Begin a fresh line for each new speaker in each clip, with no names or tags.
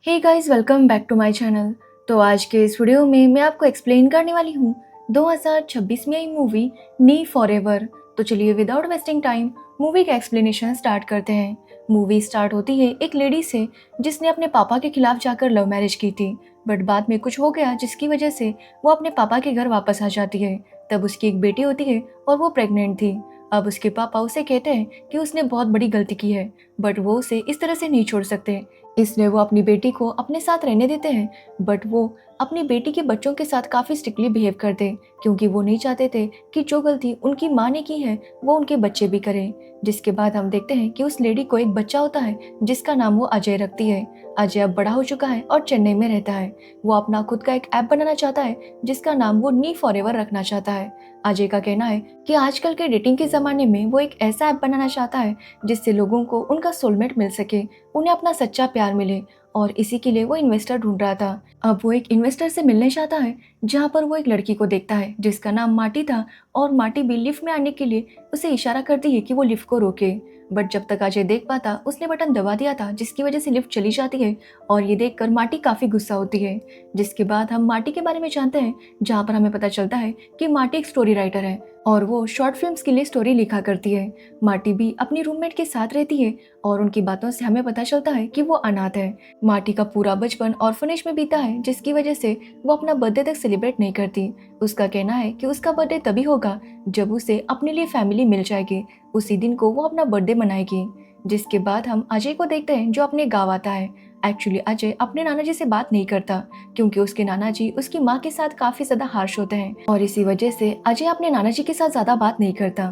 Hey guys, welcome back to my channel. तो आज के इस वीडियो में मैं आपको एक्सप्लेन करने वाली हूँ 2026 में आई मूवी नी फॉरएवर। तो चलिए विदाउट वेस्टिंग टाइम मूवी का एक्सप्लेनेशन स्टार्ट करते हैं। मूवी स्टार्ट होती है एक लेडी से जिसने अपने पापा के खिलाफ जाकर लव मैरिज की थी, बट बाद में कुछ हो गया जिसकी वजह से वो अपने पापा के घर वापस आ जाती है। तब उसकी एक बेटी होती है और वो प्रेग्नेंट थी। अब उसके पापा उसे कहते हैं कि उसने बहुत बड़ी गलती की है, बट वो उसे इस तरह से नहीं छोड़ सकते, इसलिए वो अपनी बेटी को अपने साथ रहने देते हैं। बट वो अपनी बेटी के बच्चों के साथ काफ़ी स्ट्रिक्टली बिहेव करते, क्योंकि वो नहीं चाहते थे कि जो गलती उनकी माँ ने की है वो उनके बच्चे भी करें। जिसके बाद हम देखते हैं कि उस लेडी को एक बच्चा होता है जिसका नाम वो अजय रखती है। अजय अब बड़ा हो चुका है और चेन्नई में रहता है। वो अपना खुद का एक ऐप बनाना चाहता है जिसका नाम वो नी फॉरएवर रखना चाहता है। अजय का कहना है कि आजकल के डेटिंग के ज़माने में वो एक ऐसा ऐप बनाना चाहता है जिससे लोगों को उनका सोलमेट मिल सके, उन्हें अपना सच्चा प्यार मिले, और इसी के लिए वो इन्वेस्टर ढूंढ रहा था। अब वो एक इन्वेस्टर से मिलने चाहता है जहाँ पर वो एक लड़की को देखता है जिसका नाम माटी था, और माटी भी लिफ्ट में आने के लिए उसे इशारा करती है कि वो लिफ्ट को रोके। बट जब तक अजय देख पाता उसने बटन दबा दिया था जिसकी वजह से लिफ्ट चली जाती है, और ये देखकर माटी काफ़ी गुस्सा होती है। जिसके बाद हम माटी के बारे में जानते हैं, जहाँ पर हमें पता चलता है कि माटी एक स्टोरी राइटर है और वो शॉर्ट फिल्म्स के लिए स्टोरी लिखा करती है। माटी भी अपनी रूममेट के साथ रहती है और उनकी बातों से हमें पता चलता है कि वो अनाथ है। माटी का पूरा बचपन ऑर्फनेज में बीता है जिसकी वजह से वो अपना बर्थडे तक सेलिब्रेट नहीं करती। उसका कहना है कि उसका बर्थडे तभी होगा जब उसे अपने लिए फैमिली मिल जाएगी, उसी दिन को वो अपना बर्थडे मनाएगी। जिसके बाद हम अजय को देखते हैं जो अपने गाँव आता है। एक्चुअली अजय अपने नाना जी से बात नहीं करता, क्योंकि उसके नाना जी उसकी माँ के साथ काफी ज्यादा हार्श होते हैं, और इसी वजह से अजय अपने नाना जी के साथ ज्यादा बात नहीं करता।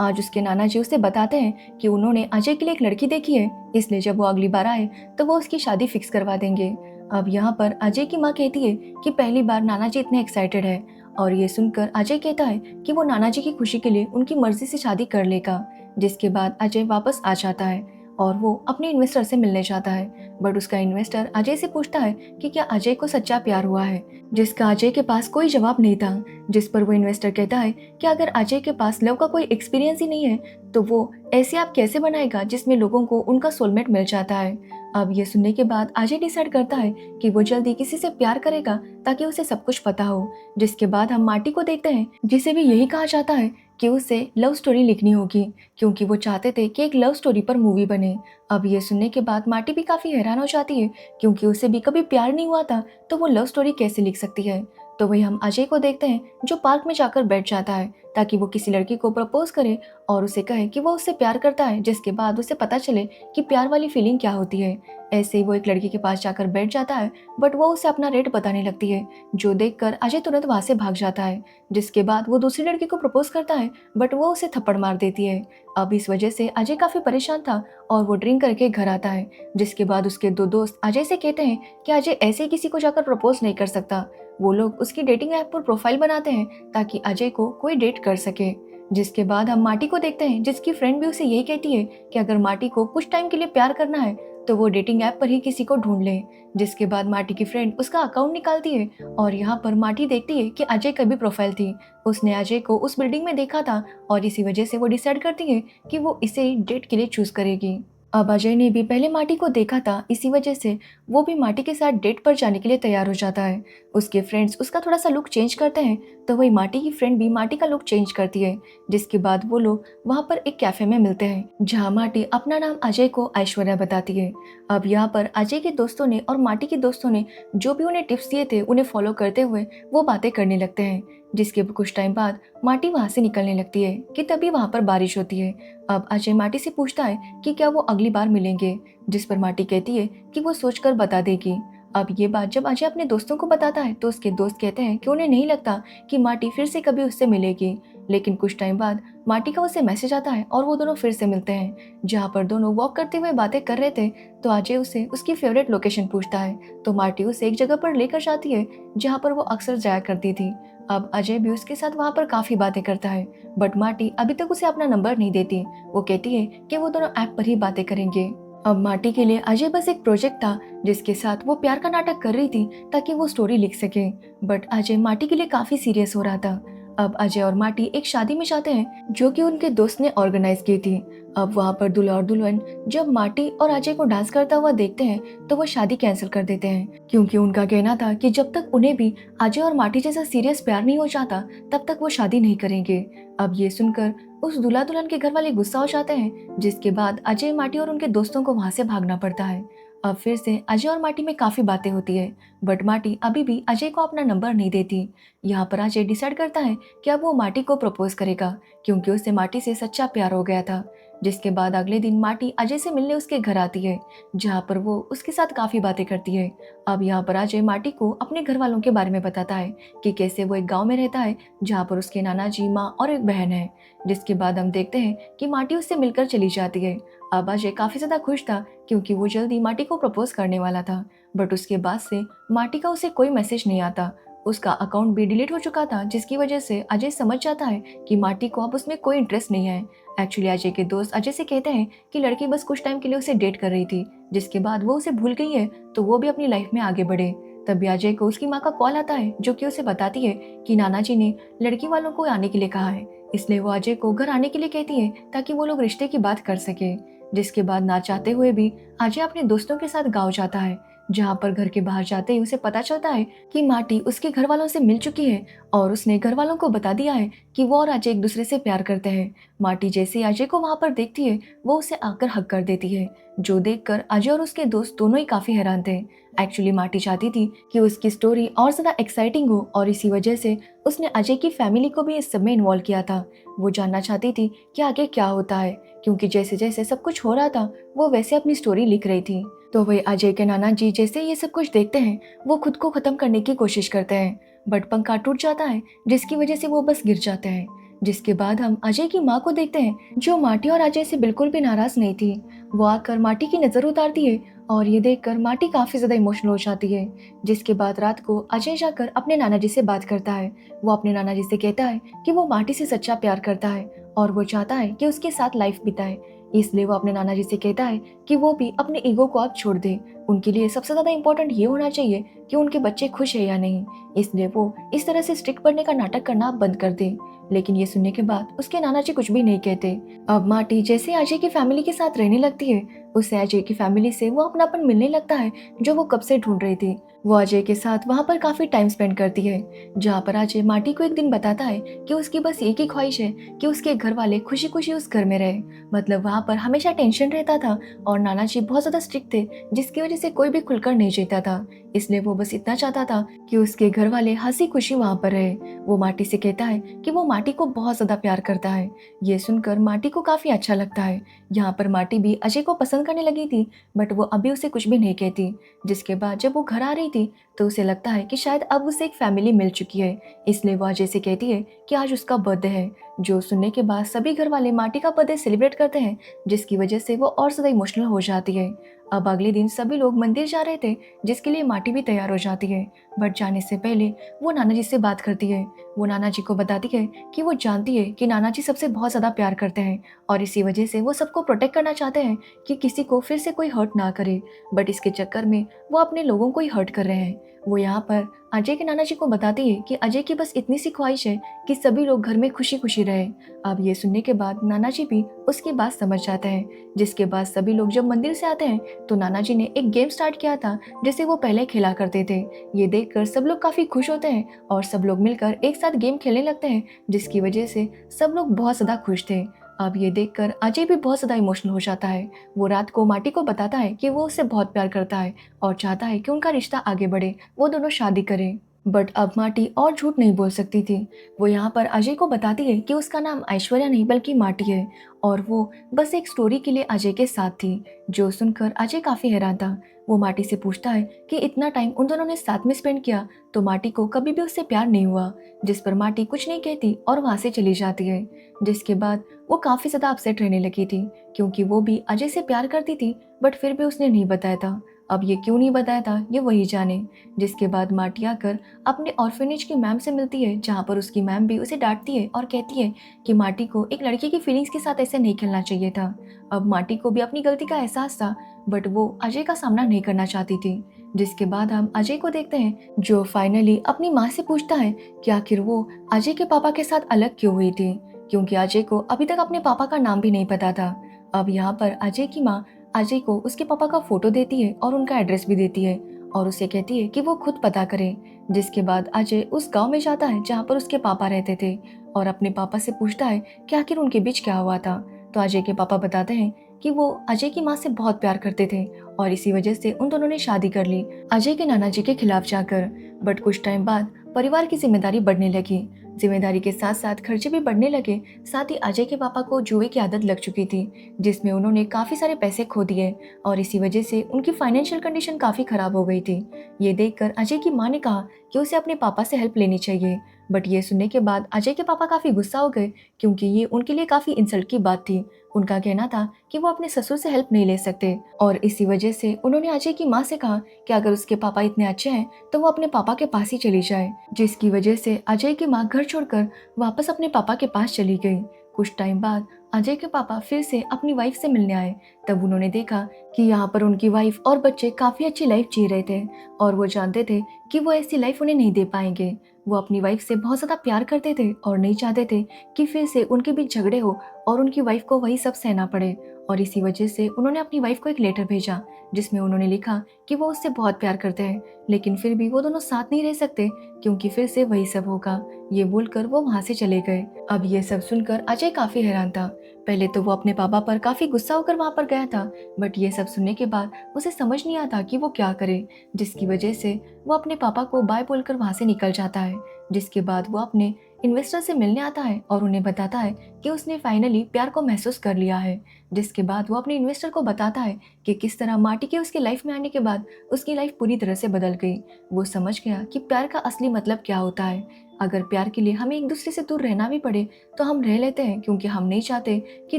आज उसके नाना जी उसे बताते हैं कि उन्होंने अजय के लिए एक लड़की देखी है, इसलिए जब वो अगली बार आए तो वो उसकी शादी फिक्स करवा देंगे। अब यहाँ पर अजय की माँ कहती है कि पहली बार नाना जी इतने एक्साइटेड है, और ये सुनकर अजय कहता है कि वो नाना जी की खुशी के लिए उनकी मर्जी से शादी कर लेगा। जिसके बाद अजय वापस आ जाता है और वो अपने इन्वेस्टर से मिलने जाता है। बट उसका इन्वेस्टर अजय से पूछता है कि क्या अजय को सच्चा प्यार हुआ है, जिसका अजय के पास कोई जवाब नहीं था। जिस पर वो इन्वेस्टर कहता है कि अगर अजय के पास लव का कोई एक्सपीरियंस ही नहीं है तो वो ऐसे ऐप कैसे बनाएगा जिसमें लोगों को उनका सोलमेट मिल जाता है। अब ये सुनने के बाद अजय डिसाइड करता है कि वो जल्दी किसी से प्यार करेगा ताकि उसे सब कुछ पता हो। जिसके बाद हम माटी को देखते हैं जिसे भी यही कहा जाता है कि उसे लव स्टोरी लिखनी होगी, क्योंकि वो चाहते थे कि एक लव स्टोरी पर मूवी बने। अब ये सुनने के बाद माटी भी काफ़ी हैरान हो जाती है, क्योंकि उसे भी कभी प्यार नहीं हुआ था तो वो लव स्टोरी कैसे लिख सकती है। तो वही हम अजय को देखते हैं जो पार्क में जाकर बैठ जाता है ताकि वो किसी लड़की को प्रपोज करे और उसे कहे कि वो उससे प्यार करता है, जिसके बाद उसे पता चले कि प्यार वाली फीलिंग क्या होती है। ऐसे ही वो एक लड़की के पास जाकर बैठ जाता है, बट वो उसे अपना रेट बताने लगती है, जो देखकर अजय तुरंत वहां से भाग जाता है। जिसके बाद वो दूसरी लड़की को प्रपोज करता है, बट वो उसे थप्पड़ मार देती है। अब इस वजह से अजय काफी परेशान था और वो ड्रिंक करके घर आता है। जिसके बाद उसके दो दोस्त अजय से कहते हैं कि अजय ऐसे ही किसी को जाकर प्रपोज नहीं कर सकता। वो लोग उसकी डेटिंग ऐप पर प्रोफाइल बनाते हैं ताकि अजय को कोई डेट कर सके। जिसके बाद हम माटी को देखते हैं जिसकी फ्रेंड भी उसे यही कहती है कि अगर माटी को कुछ टाइम के लिए प्यार करना है तो वो डेटिंग ऐप पर ही किसी को ढूंढ ले। जिसके बाद माटी की फ्रेंड उसका अकाउंट निकालती है और यहाँ पर माटी देखती है कि अजय की भी प्रोफाइल थी। उसने अजय को उस बिल्डिंग में देखा था और इसी वजह से वो डिसाइड करती है कि वो इसे डेट के लिए चूज करेगी। अब अजय ने भी पहले माटी को देखा था, इसी वजह से वो भी माटी के साथ डेट पर जाने के लिए तैयार हो जाता है। उसके फ्रेंड्स उसका थोड़ा सा लुक चेंज करते हैं तो वही माटी की फ्रेंड भी माटी का लुक चेंज करती है। जिसके बाद वो लोग वहाँ पर एक कैफे में मिलते हैं जहाँ माटी अपना नाम अजय को ऐश्वर्या बताती है। अब यहाँ पर अजय के दोस्तों ने और माटी के दोस्तों ने जो भी उन्हें टिप्स दिए थे उन्हें फॉलो करते हुए वो बातें करने लगते हैं। जिसके कुछ टाइम बाद माटी वहाँ से निकलने लगती है कि तभी वहाँ पर बारिश होती है। अब अजय माटी से पूछता है कि क्या वो अगली बार मिलेंगे, जिस पर माटी कहती है कि वो सोचकर बता देगी। अब ये बात जब अजय अपने दोस्तों को बताता है तो उसके दोस्त कहते हैं कि उन्हें नहीं लगता कि माटी फिर से कभी उससे मिलेगी। लेकिन कुछ टाइम बाद माटी का उसे मैसेज आता है और वो दोनों फिर से मिलते हैं। जहाँ पर दोनों वॉक करते हुए बातें कर रहे थे तो अजय उसे उसकी फेवरेट लोकेशन पूछता है, तो माटी उसे एक जगह पर लेकर जाती है जहाँ पर वो अक्सर जाया करती थी। अब अजय भी उसके साथ वहाँ पर काफी बातें करता है, बट माटी अभी तक उसे अपना नंबर नहीं देती। वो कहती है कि वो दोनों ऐप पर ही बातें करेंगे। अब माटी के लिए अजय बस एक प्रोजेक्ट था जिसके साथ वो प्यार का नाटक कर रही थी ताकि वो स्टोरी लिख सके, बट अजय माटी के लिए काफी सीरियस हो रहा था। अब अजय और माटी एक शादी में जाते हैं जो कि उनके दोस्त ने ऑर्गेनाइज की थी। अब वहाँ पर दूल्हा और दुल्हन जब माटी और अजय को डांस करता हुआ देखते हैं तो वो शादी कैंसिल कर देते हैं, क्योंकि उनका कहना था कि जब तक उन्हें भी अजय और माटी जैसा सीरियस प्यार नहीं हो जाता तब तक वो शादी नहीं करेंगे। अब ये सुनकर उस दूल्हा दुल्हन के घर वाले गुस्सा हो जाते हैं, जिसके बाद अजय, माटी और उनके दोस्तों को वहाँ से भागना पड़ता है। अब फिर से अजय और माटी में काफी बातें होती है, बट माटी अभी भी अजय को अपना नंबर नहीं देती। यहाँ पर अजय डिसाइड करता है कि अब वो माटी को प्रपोज करेगा, क्योंकि उससे माटी से सच्चा प्यार हो गया था। जिसके बाद अगले दिन माटी अजय से मिलने उसके घर आती है, जहाँ पर वो उसके साथ काफी बातें करती है। अब यहाँ पर अजय माटी को अपने घर वालों के बारे में बताता है कि कैसे वो एक गांव में रहता है जहाँ पर उसके नाना जी, माँ और एक बहन है। जिसके बाद हम देखते हैं कि माटी उससे मिलकर चली जाती है। अब अजय काफी ज्यादा खुश था, क्योंकि वो जल्दी माटी को प्रपोज करने वाला था, बट उसके बाद से माटी का उसे कोई मैसेज नहीं आता। उसका अकाउंट भी डिलीट हो चुका था, जिसकी वजह से अजय समझ जाता है कि माटी को अब उसमें कोई इंटरेस्ट नहीं है। एक्चुअली अजय के दोस्त अजय से कहते हैं कि लड़की बस कुछ टाइम के लिए उसे डेट कर रही थी, जिसके बाद वो उसे भूल गई है, तो वो भी अपनी लाइफ में आगे बढ़े। तभी अजय को उसकी माँ का कॉल आता है, जो कि उसे बताती है कि नाना जी ने लड़की वालों को आने के लिए कहा है, इसलिए वो अजय को घर आने के लिए कहती है ताकि वो लोग रिश्ते की बात कर सके। जिसके बाद ना चाहते हुए भी अजय अपने दोस्तों के साथ गाँव जाता है, जहाँ पर घर के बाहर जाते ही उसे पता चलता है कि माटी उसके घर वालों से मिल चुकी है और उसने घर वालों को बता दिया है कि वो और अजय एक दूसरे से प्यार करते हैं। माटी जैसे ही अजय को वहां पर देखती है वो उसे आकर हक कर देती है, जो देखकर अजय और उसके दोस्त दोनों ही काफी हैरान थे। एक्चुअली माटी चाहती थी कि उसकी स्टोरी और ज्यादा एक्साइटिंग हो, और इसी वजह से उसने अजय की फैमिली को भी इस सब में इन्वॉल्व किया था। वो जानना चाहती थी कि आगे क्या होता है, क्योंकि जैसे जैसे सब कुछ हो रहा था वो वैसे अपनी स्टोरी लिख रही थी। तो वही अजय के नाना जी जैसे ये सब कुछ देखते हैं वो खुद को खत्म करने की कोशिश करते हैं, बट पंखा टूट जाता है, जिसकी वजह से वो बस गिर जाते हैं। जिसके बाद हम अजय की माँ को देखते हैं, जो माटी और अजय से बिल्कुल भी नाराज नहीं थी। वो आकर माटी की नजर उतारती है और ये देखकर माटी काफी ज्यादा इमोशनल हो जाती है। जिसके बाद रात को अजय जाकर अपने नाना जी से बात करता है। वो अपने नाना जी से कहता है कि वो माटी से सच्चा प्यार करता है और वो चाहता है कि उसके साथ लाइफ बिताए, इसलिए वो अपने नाना जी से कहता है कि वो भी अपने ईगो को अब छोड़ दे। उनके लिए सबसे ज्यादा इम्पोर्टेंट ये होना चाहिए कि उनके बच्चे खुश है या नहीं, इसलिए वो इस तरह से स्ट्रिक्ट बनने का नाटक करना बंद कर दे। लेकिन ये सुनने के बाद उसके नाना जी कुछ भी नहीं कहते। अब माटी जैसे अजय की फैमिली के साथ रहने लगती है, उससे अजय की फैमिली से वो अपनापन मिलने लगता है जो वो कब से ढूंढ रही थी। वो अजय के साथ वहाँ पर काफी टाइम स्पेंड करती है, जहाँ पर अजय माटी को एक दिन बताता है कि उसकी बस एक ही ख्वाहिश है कि उसके घर वाले खुशी खुशी उस घर में रहे। मतलब वहाँ पर हमेशा टेंशन रहता था और नाना जी बहुत ज्यादा स्ट्रिक्ट थे, जिसकी वजह से कोई भी खुलकर नहीं जीता था। इसलिए वो बस इतना चाहता था कि उसके घर वाले हंसी खुशी वहाँ पर रहे। वो माटी से कहता है कि वो माटी को बहुत ज्यादा प्यार करता है। ये सुनकर माटी को काफी अच्छा लगता है। यहाँ पर माटी भी अजय को पसंद करने लगी थी, बट वो अभी उसे कुछ भी नहीं कहती। जिसके बाद जब वो घर आ रही थी तो उसे लगता है कि शायद अब उसे एक फैमिली मिल चुकी है, इसलिए वो अजय से कहती है कि आज उसका बर्थडे है। जो सुनने के बाद सभी घर वाले माटी का बर्थडे सेलिब्रेट करते हैं, जिसकी वजह से वो और ज्यादा इमोशनल हो जाती है। अब अगले दिन सभी लोग मंदिर जा रहे थे, जिसके लिए माटी भी तैयार हो जाती है, बट जाने से पहले वो नाना जी से बात करती है। वो नाना जी को बताती है कि वो जानती है कि नाना जी सबसे बहुत ज्यादा प्यार करते हैं और इसी वजह से वो सबको प्रोटेक्ट करना चाहते हैं कि किसी को फिर से कोई हर्ट ना करे, बट इसके चक्कर में वो अपने लोगों को ही हर्ट कर रहे हैं। वो यहाँ पर अजय के नाना जी को बताती है कि अजय की बस इतनी सी ख्वाहिश है कि सभी लोग घर में खुशी खुशी रहे। अब ये सुनने के बाद नाना जी भी उसकी बात समझ जाते हैं। जिसके बाद सभी लोग जब मंदिर से आते हैं तो नाना जी ने एक गेम स्टार्ट किया था जिसे वो पहले खेला करते थे। ये देखकर सब लोग काफी खुश होते हैं और सब लोग मिलकर एक साथ गेम खेलने लगते हैं, जिसकी वजह से सब लोग बहुत ज्यादा खुश थे। अब ये देखकर अजय भी बहुत ज्यादा इमोशनल हो जाता है। वो रात को माटी को बताता है कि वो उससे बहुत प्यार करता है और चाहता है कि उनका रिश्ता आगे बढ़े, वो दोनों शादी करें। बट अब माटी और झूठ नहीं बोल सकती थी। वो यहाँ पर अजय को बताती है कि उसका नाम ऐश्वर्या नहीं बल्कि माटी है और वो बस एक स्टोरी के लिए अजय के साथ थी। जो सुनकर अजय काफी हैरान था। वो माटी से पूछता है कि इतना टाइम उन दोनों ने साथ में स्पेंड किया तो माटी को कभी भी उससे प्यार नहीं हुआ, जिस पर माटी कुछ नहीं कहती और वहां से चली जाती है। जिसके बाद वो काफी ज्यादा अपसेट रहने लगी थी, क्योंकि वो भी अजय से प्यार करती थी, बट फिर भी उसने नहीं बताया था। अब ये क्यों नहीं बताया था ये वही जाने। जिसके बाद माटी आकर अपने ऑर्फेनेज की मैम से मिलती है, जहाँ पर उसकी मैम भी उसे डांटती है और कहती है कि माटी को एक लड़के की फीलिंग्स के साथ ऐसे नहीं खेलना चाहिए था। अब माटी को भी अपनी गलती का एहसास था, बट वो अजय का सामना नहीं करना चाहती थी। जिसके बाद हम अजय को देखते हैं जो फाइनली अपनी माँ से पूछता है कि आखिर वो अजय के पापा के साथ अलग क्यों हुई थी, क्योंकि अजय को अभी तक अपने पापा का नाम भी नहीं पता था। अब यहाँ पर अजय की माँ अजय को उसके पापा का फोटो देती है और उनका एड्रेस भी देती है और उसे कहती है कि वो खुद पता करे। जिसके बाद अजय उस गांव में जाता है जहाँ पर उसके पापा रहते थे और अपने पापा से पूछता है कि आखिर उनके बीच क्या हुआ था। तो अजय के पापा बताते हैं कि वो अजय की माँ से बहुत प्यार करते थे और इसी वजह से उन दोनों ने शादी कर ली अजय के नाना जी के खिलाफ जाकर। बट कुछ टाइम बाद परिवार की जिम्मेदारी बढ़ने लगी। जिम्मेदारी के साथ साथ खर्चे भी बढ़ने लगे। साथ ही अजय के पापा को जुए की आदत लग चुकी थी जिसमें उन्होंने काफी सारे पैसे खो दिए और इसी वजह से उनकी फाइनेंशियल कंडीशन काफी खराब हो गई थी। ये देखकर अजय की माँ ने कहा कि उसे अपने पापा से हेल्प लेनी चाहिए। बट ये सुनने के बाद अजय के पापा काफी गुस्सा हो गए क्योंकि ये उनके लिए काफी इंसल्ट की बात थी। उनका कहना था कि वो अपने ससुर से हेल्प नहीं ले सकते और इसी वजह से उन्होंने अजय की माँ से कहा कि अगर उसके पापा इतने अच्छे हैं तो वो अपने पापा के पास ही चली जाए। जिसकी वजह से अजय की माँ घर छोड़कर वापस अपने पापा के पास चली गई। कुछ टाइम बाद अजय के पापा फिर से अपनी वाइफ से मिलने आए। तब उन्होंने देखा कि यहाँ पर उनकी वाइफ और बच्चे काफी अच्छी लाइफ जी रहे थे और वो जानते थे कि वो ऐसी लाइफ उन्हें नहीं दे पाएंगे। वो अपनी वाइफ से बहुत ज्यादा प्यार करते थे और नहीं चाहते थे कि फिर से उनके बीच झगड़े हो और उनकी वाइफ को वही सब सहना पड़े। और इसी वजह से उन्होंने अपनी वाइफ को एक लेटर भेजा जिसमें उन्होंने लिखा कि वो उससे बहुत प्यार करते हैं लेकिन फिर भी वो दोनों साथ नहीं रह सकते क्योंकि फिर से वही सब होगा। ये बोलकर वो वहां से चले गए। अब ये सब सुनकर अजय काफी हैरान था। पहले तो वो अपने पापा पर काफी गुस्सा होकर वहां पर गया था बट ये सब सुनने के बाद उसे समझ नहीं आता कि वो क्या करे। जिसकी वजह से वो अपने पापा को बाय बोलकर वहां से निकल जाता है। जिसके बाद वो अपने इन्वेस्टर से मिलने आता है और उन्हें बताता है कि उसने फाइनली प्यार को महसूस कर लिया है। जिसके बाद वो अपने इन्वेस्टर को बताता है कि किस तरह माटी के उसकी लाइफ में आने के बाद उसकी लाइफ पूरी तरह से बदल गई। वो समझ गया कि प्यार का असली मतलब क्या होता है। अगर प्यार के लिए हमें एक दूसरे से दूर रहना भी पड़े तो हम रह लेते हैं क्योंकि हम नहीं चाहते कि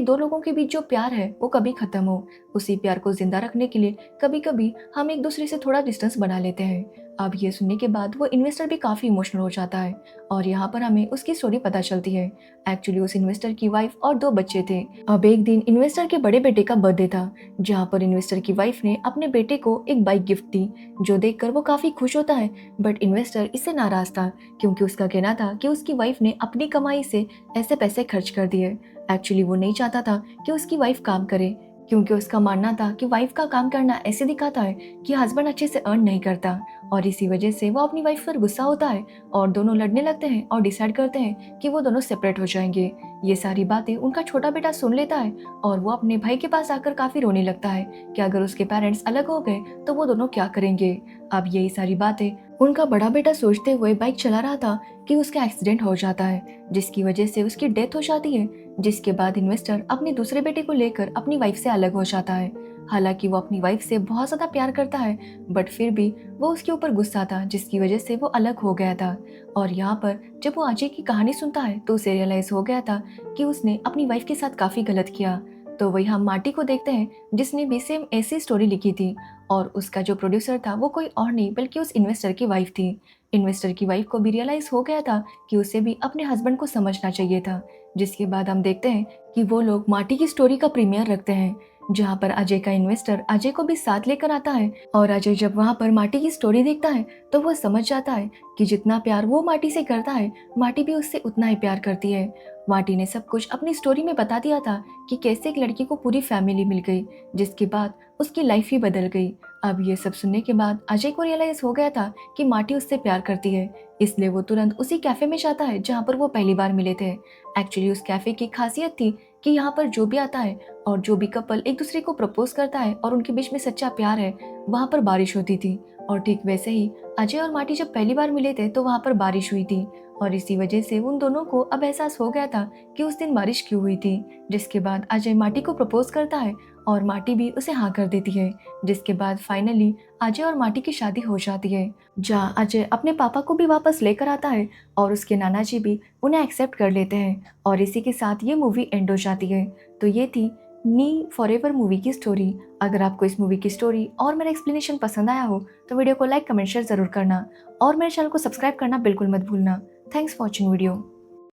दो लोगों के बीच जो प्यार है वो कभी खत्म हो। उसी प्यार को जिंदा रखने के लिए कभी कभी हम एक दूसरे से थोड़ा डिस्टेंस बना लेते हैं। अब ये सुनने के बाद वो इन्वेस्टर भी काफी इमोशनल हो जाता है और यहाँ पर हमें उसकी स्टोरी पता चलती है। एक्चुअली उस इन्वेस्टर की वाइफ और दो बच्चे थे। अब एक दिन इन्वेस्टर के बड़े बेटे का बर्थडे था जहाँ पर इन्वेस्टर की वाइफ ने अपने बेटे को एक बाइक गिफ्ट दी जो देखकर वो काफी खुश होता है। बट इन्वेस्टर इससे नाराज था क्योंकि उसका कहना था कि उसकी वाइफ ने अपनी कमाई से ऐसे पैसे खर्च कर दिए। एक्चुअली वो नहीं चाहता था कि उसकी वाइफ काम करे क्योंकि उसका मानना था कि वाइफ का काम करना ऐसे दिखाता है कि हस्बैंड अच्छे से अर्न नहीं करता और इसी वजह से वो अपनी वाइफ पर गुस्सा होता है और दोनों लड़ने लगते हैं और डिसाइड करते हैं कि वो दोनों सेपरेट हो जाएंगे। ये सारी बातें उनका छोटा बेटा सुन लेता है और वो अपने भाई के पास आकर काफी रोने लगता है कि अगर उसके पेरेंट्स अलग हो गए तो वो दोनों क्या करेंगे। अब यही सारी बातें उनका बड़ा बेटा सोचते हुए बाइक चला रहा था कि उसका एक्सीडेंट हो जाता है जिसकी वजह से उसकी डेथ हो जाती है। जिसके बाद इन्वेस्टर अपने दूसरे बेटे को लेकर अपनी वाइफ से अलग हो जाता है। हालांकि वो अपनी वाइफ से बहुत ज्यादा प्यार करता है बट फिर भी वो उसके ऊपर गुस्सा था जिसकी वजह से वो अलग हो गया था। और यहाँ पर जब वो अजय की कहानी सुनता है तो उसे रियलाइज हो गया था कि उसने अपनी वाइफ के साथ काफी गलत किया। तो वही हम माटी को देखते हैं जिसने भी सेम ऐसी स्टोरी लिखी थी और उसका जो प्रोड्यूसर था वो कोई और नहीं बल्कि उस इन्वेस्टर की वाइफ थी। इन्वेस्टर की वाइफ को भी रियलाइज हो गया था कि उसे भी अपने हस्बैंड को समझना चाहिए था। जिसके बाद हम देखते हैं कि वो लोग माटी की स्टोरी का प्रीमियर रखते हैं जहाँ पर अजय का इन्वेस्टर अजय को भी साथ लेकर आता है और अजय जब वहाँ पर माटी की स्टोरी देखता है तो वो समझ जाता है कि जितना प्यार वो माटी से करता है माटी भी उससे उतना ही प्यार करती है। माटी ने सब कुछ अपनी स्टोरी में बता दिया था कि कैसे एक लड़की को पूरी फैमिली मिल गई जिसके बाद उसकी लाइफ ही बदल गई। अब ये सब सुनने के बाद अजय को रियलाइज हो गया था कि माटी उससे प्यार करती है इसलिए वो तुरंत उसी कैफे में जाता है जहाँ पर वो पहली बार मिले थे। एक्चुअली उस कैफे की खासियत थी कि यहाँ पर जो भी आता है और जो भी कपल एक दूसरे को प्रपोज करता है और उनके बीच में सच्चा प्यार है वहाँ पर बारिश होती थी। और ठीक वैसे ही अजय और माटी जब पहली बार मिले थे तो वहाँ पर बारिश हुई थी और इसी वजह से उन दोनों को अब एहसास हो गया था कि उस दिन बारिश क्यों हुई थी। जिसके बाद अजय माटी को प्रपोज करता है और माटी भी उसे हाँ कर देती है। जिसके बाद फाइनली अजय और माटी की शादी हो जाती है जहाँ अजय अपने पापा को भी वापस लेकर आता है और उसके नाना जी भी उन्हें एक्सेप्ट कर लेते हैं और इसी के साथ ये मूवी एंड हो जाती है। तो ये थी नी फॉरएवर मूवी की स्टोरी। अगर आपको इस मूवी की स्टोरी और मेरा एक्सप्लेनेशन पसंद आया हो तो वीडियो को लाइक कमेंट शेयर जरूर करना और मेरे चैनल को सब्सक्राइब करना बिल्कुल मत भूलना। Thanks for watching video.